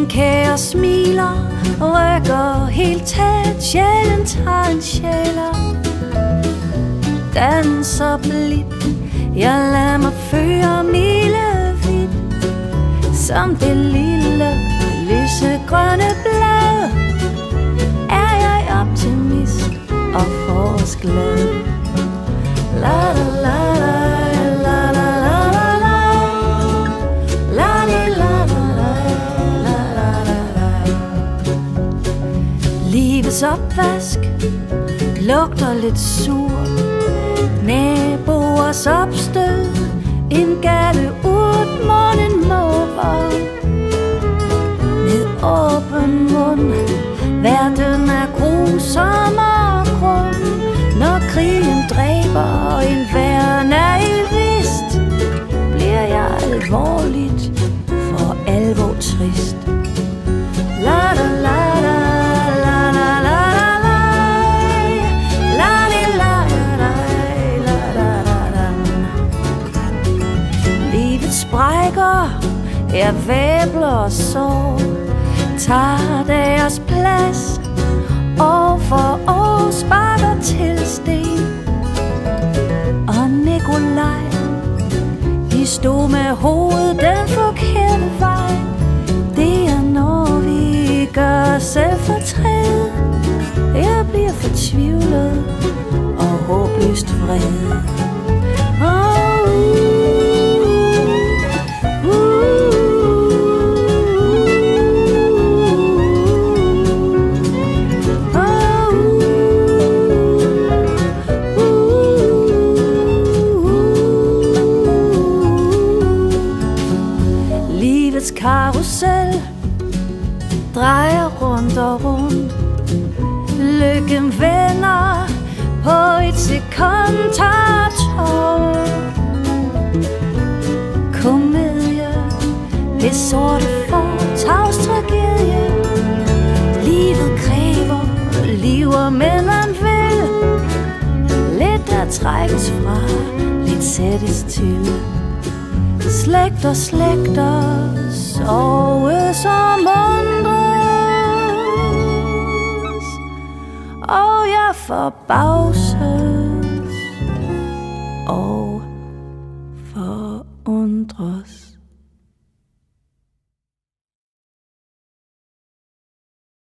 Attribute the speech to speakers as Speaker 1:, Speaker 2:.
Speaker 1: Min kære smiler, rykker helt tæt, sjælen tager en sjæler. Danser blidt, jeg lader mig føre milevidt. Som det lille, lysegrønne blad er jeg optimist og forårsglad. La la la la la la la la la la la la la. Livets opvask lugter lidt sur. Naboers opstød, en gale urt, munden måber. Med åben mund, verden er grusom og grum. Når krigen dræber en hver naivist, bliver jeg alvorligt, for alvor trist. La la la la la la la la la la la la la. Livets sprækker, jeg væbler og sår, tager deres plads, år for år sparker til sten. Og Nikolaj, de stod med hovedet den forkerte vej. Det er når vi gør selv fortræd. Jeg bliver fortvivlet og håbløst vred. Karusel drejer rundt og rundt. Lykken vender på et sekund, tager tår. Komedie, det sorte får, tavs tragedie. Livet kræver liv, men man vil lidt der trækkes fra, lidt sættes til. Slægter, slægter, soves og mundres, og jeg forbavses og